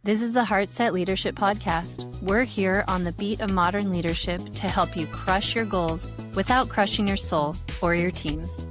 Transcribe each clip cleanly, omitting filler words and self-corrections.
This is the Heartset Leadership Podcast. We're here on the beat of modern leadership to help you crush your goals without crushing your soul or your teams.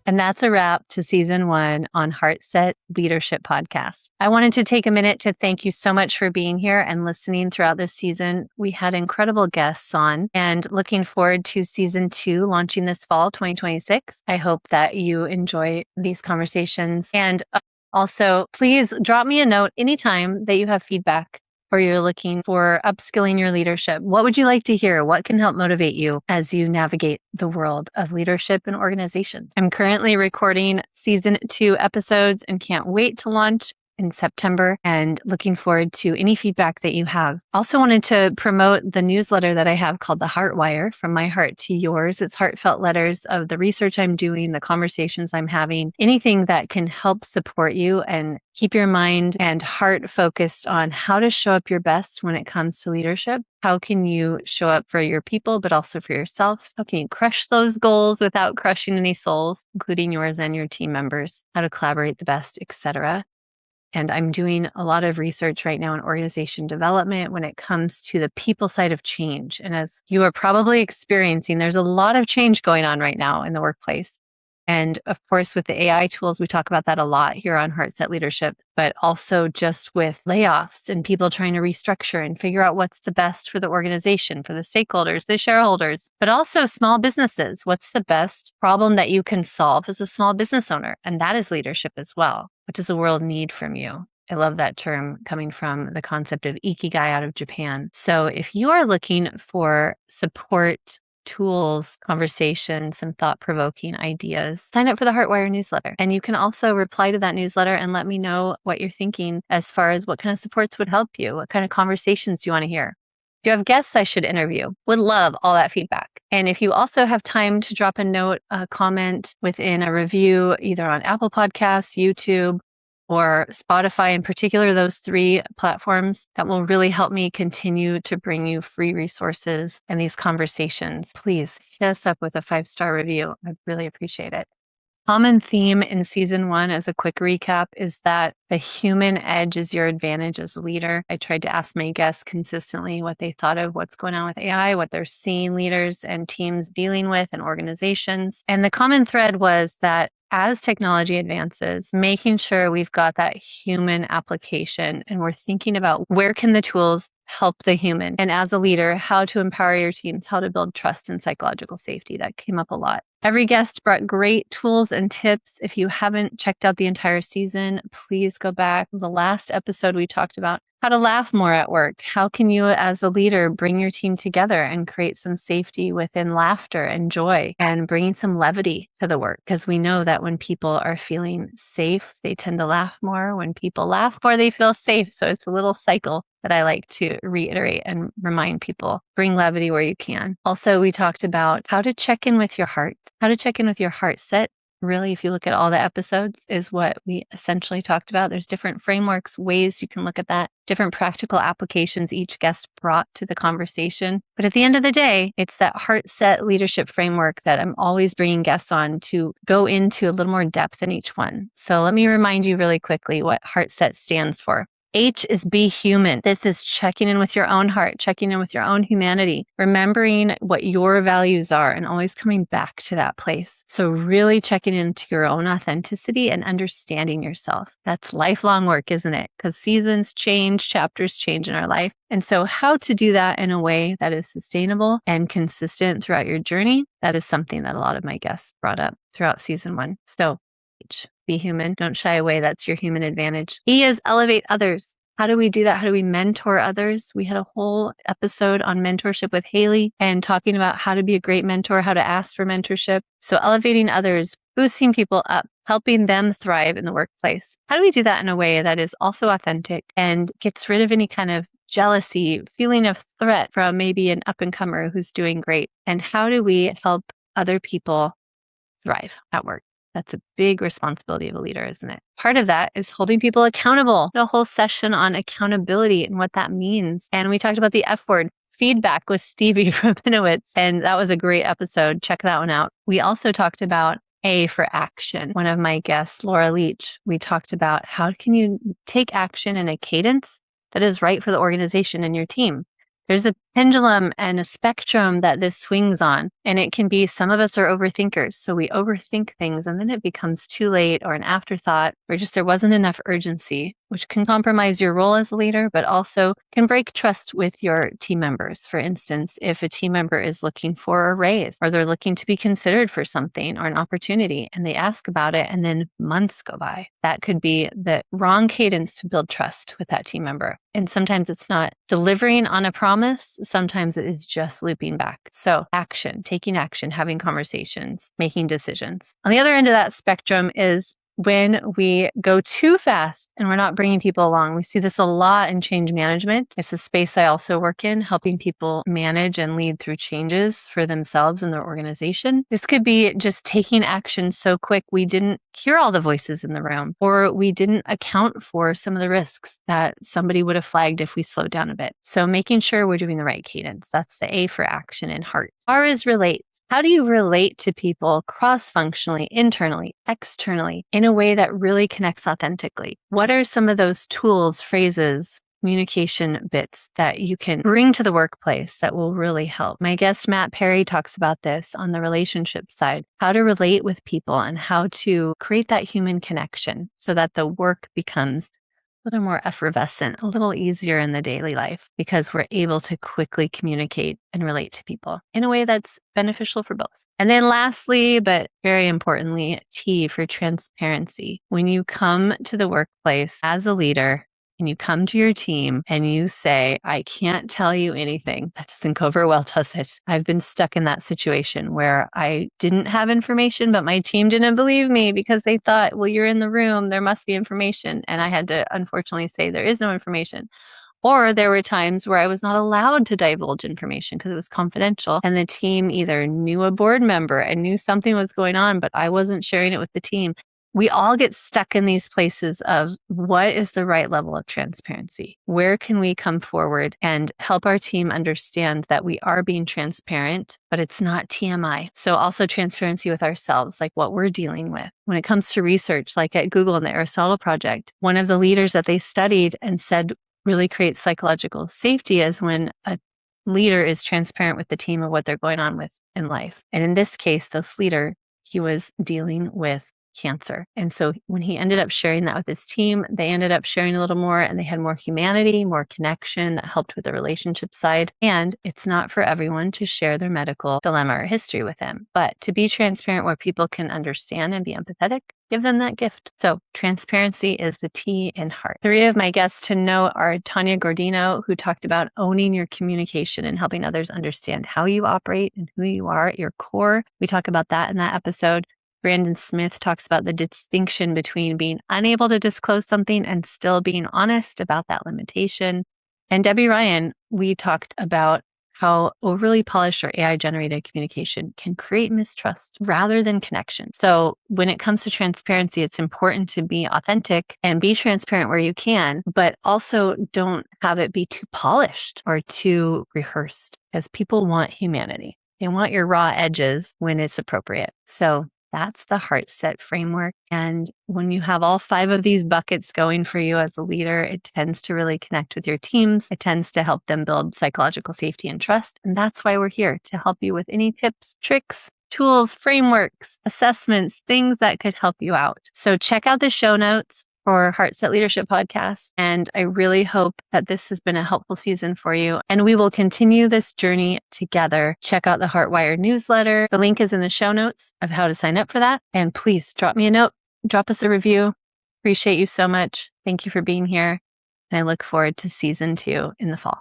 And that's a wrap to season 1 on Heartset Leadership Podcast. I wanted to take a minute to thank you so much for being here and listening throughout this season. We had incredible guests on and looking forward to season 2 launching this fall, 2026. I hope that you enjoy these conversations. And also, please drop me a note anytime that you have feedback or you're looking for upskilling your leadership. What would you like to hear? What can help motivate you as you navigate the world of leadership and organization? I'm currently recording season 2 episodes and can't wait to launch in September and looking forward to any feedback that you have. Also wanted to promote the newsletter that I have called The Heartwire, From My Heart to Yours. It's heartfelt letters of the research I'm doing, the conversations I'm having, anything that can help support you and keep your mind and heart focused on how to show up your best when it comes to leadership. How can you show up for your people, but also for yourself? How can you crush those goals without crushing any souls, including yours and your team members? How to collaborate the best, etc. And I'm doing a lot of research right now in organization development when it comes to the people side of change. And as you are probably experiencing, there's a lot of change going on right now in the workplace. And of course, with the AI tools, we talk about that a lot here on Heartset Leadership, but also just with layoffs and people trying to restructure and figure out what's the best for the organization, for the stakeholders, the shareholders, but also small businesses. What's the best problem that you can solve as a small business owner? And that is leadership as well. What does the world need from you? I love that term coming from the concept of ikigai out of Japan. So if you are looking for support, tools, conversations, and thought-provoking ideas, sign up for the Heartwire newsletter. And you can also reply to that newsletter and let me know what you're thinking as far as what kind of supports would help you, what kind of conversations do you want to hear. If you have guests I should interview, would love all that feedback. And if you also have time to drop a note, a comment within a review, either on Apple Podcasts, YouTube, or Spotify, in particular, those 3 platforms, that will really help me continue to bring you free resources and these conversations. Please hit us up with a 5-star review. I'd really appreciate it. Common theme in season 1, as a quick recap, is that the human edge is your advantage as a leader. I tried to ask my guests consistently what they thought of what's going on with AI, what they're seeing leaders and teams dealing with and organizations. And the common thread was that as technology advances, making sure we've got that human application and we're thinking about where can the tools help the human, and as a leader, how to empower your teams, how to build trust and psychological safety. That came up a lot. Every guest brought great tools and tips. If you haven't checked out the entire season, please go back. The last episode, we talked about how to laugh more at work. How can you, as a leader, bring your team together and create some safety within laughter and joy and bringing some levity to the work? Because we know that when people are feeling safe, they tend to laugh more. When people laugh more, they feel safe. So it's a little cycle that I like to reiterate and remind people. Bring levity where you can. Also, we talked about how to check in with your heart, how to check in with your heart set. Really, if you look at all the episodes, is what we essentially talked about. There's different frameworks, ways you can look at that, different practical applications each guest brought to the conversation. But at the end of the day, it's that heart set leadership framework that I'm always bringing guests on to go into a little more depth in each one. So let me remind you really quickly what heart set stands for. H is be human. This is checking in with your own heart, checking in with your own humanity, remembering what your values are and always coming back to that place. So really checking into your own authenticity and understanding yourself. That's lifelong work, isn't it? Because seasons change, chapters change in our life. And so how to do that in a way that is sustainable and consistent throughout your journey, that is something that a lot of my guests brought up throughout season 1. So be human. Don't shy away. That's your human advantage. E is elevate others. How do we do that? How do we mentor others? We had a whole episode on mentorship with Haley and talking about how to be a great mentor, how to ask for mentorship. So elevating others, boosting people up, helping them thrive in the workplace. How do we do that in a way that is also authentic and gets rid of any kind of jealousy, feeling of threat from maybe an up-and-comer who's doing great? And how do we help other people thrive at work? That's a big responsibility of a leader, isn't it? Part of that is holding people accountable. A whole session on accountability and what that means. And we talked about the F word, feedback, with Stevie Rabinowitz. And that was a great episode. Check that one out. We also talked about A for action. One of my guests, Laura Leach, we talked about how can you take action in a cadence that is right for the organization and your team. There's a pendulum and a spectrum that this swings on, and it can be some of us are overthinkers. So we overthink things and then it becomes too late or an afterthought, or just there wasn't enough urgency, which can compromise your role as a leader, but also can break trust with your team members. For instance, if a team member is looking for a raise or they're looking to be considered for something or an opportunity and they ask about it and then months go by, that could be the wrong cadence to build trust with that team member. And sometimes it's not delivering on a promise. Sometimes it is just looping back. So action, taking action, having conversations, making decisions. On the other end of that spectrum is when we go too fast and we're not bringing people along. We see this a lot in change management. It's a space I also work in, helping people manage and lead through changes for themselves and their organization. This could be just taking action so quick we didn't hear all the voices in the room, or we didn't account for some of the risks that somebody would have flagged if we slowed down a bit. So making sure we're doing the right cadence. That's the A for action in heart. R is relate. How do you relate to people cross-functionally, internally, externally, in a way that really connects authentically? What are some of those tools, phrases, communication bits that you can bring to the workplace that will really help? My guest, Matt Perry, talks about this on the relationship side, how to relate with people and how to create that human connection so that the work becomes a little more effervescent, a little easier in the daily life because we're able to quickly communicate and relate to people in a way that's beneficial for both. And then lastly, but very importantly, T for transparency. When you come to the workplace as a leader, and you come to your team and you say, I can't tell you anything. That doesn't go over well, does it? I've been stuck in that situation where I didn't have information, but my team didn't believe me because they thought, well, you're in the room, there must be information. And I had to unfortunately say there is no information. Or there were times where I was not allowed to divulge information because it was confidential. And the team either knew a board member and knew something was going on, but I wasn't sharing it with the team. We all get stuck in these places of what is the right level of transparency? Where can we come forward and help our team understand that we are being transparent, but it's not TMI. So also transparency with ourselves, like what we're dealing with. When it comes to research, like at Google and the Aristotle Project, one of the leaders that they studied and said really creates psychological safety is when a leader is transparent with the team of what they're going on with in life. And in this case, this leader, he was dealing with cancer. And so when he ended up sharing that with his team, they ended up sharing a little more and they had more humanity, more connection that helped with the relationship side. And it's not for everyone to share their medical dilemma or history with them, but to be transparent where people can understand and be empathetic, give them that gift. So transparency is the T in heart. 3 of my guests to know are Tanya Gordino, who talked about owning your communication and helping others understand how you operate and who you are at your core. We talk about that in that episode. Brandon Smith talks about the distinction between being unable to disclose something and still being honest about that limitation. And Debbie Ryan, we talked about how overly polished or AI-generated communication can create mistrust rather than connection. So when it comes to transparency, it's important to be authentic and be transparent where you can, but also don't have it be too polished or too rehearsed, because people want humanity. They want your raw edges when it's appropriate. So that's the heart set framework. And when you have all 5 of these buckets going for you as a leader, it tends to really connect with your teams. It tends to help them build psychological safety and trust. And that's why we're here, to help you with any tips, tricks, tools, frameworks, assessments, things that could help you out. So check out the show notes for Heart Set Leadership Podcast. And I really hope that this has been a helpful season for you. And we will continue this journey together. Check out the Heartwired newsletter. The link is in the show notes of how to sign up for that. And please drop me a note, drop us a review. Appreciate you so much. Thank you for being here. And I look forward to season 2 in the fall.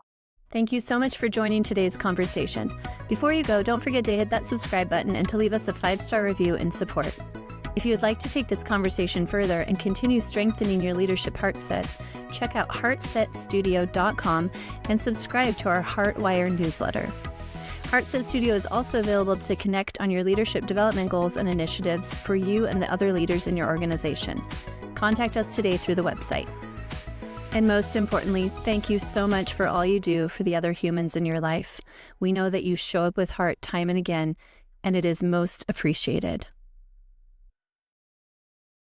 Thank you so much for joining today's conversation. Before you go, don't forget to hit that subscribe button and to leave us a 5-star review in support. If you would like to take this conversation further and continue strengthening your leadership heart set, check out heartsetstudio.com and subscribe to our Heartwire newsletter. Heartset Studio is also available to connect on your leadership development goals and initiatives for you and the other leaders in your organization. Contact us today through the website. And most importantly, thank you so much for all you do for the other humans in your life. We know that you show up with heart time and again, and it is most appreciated.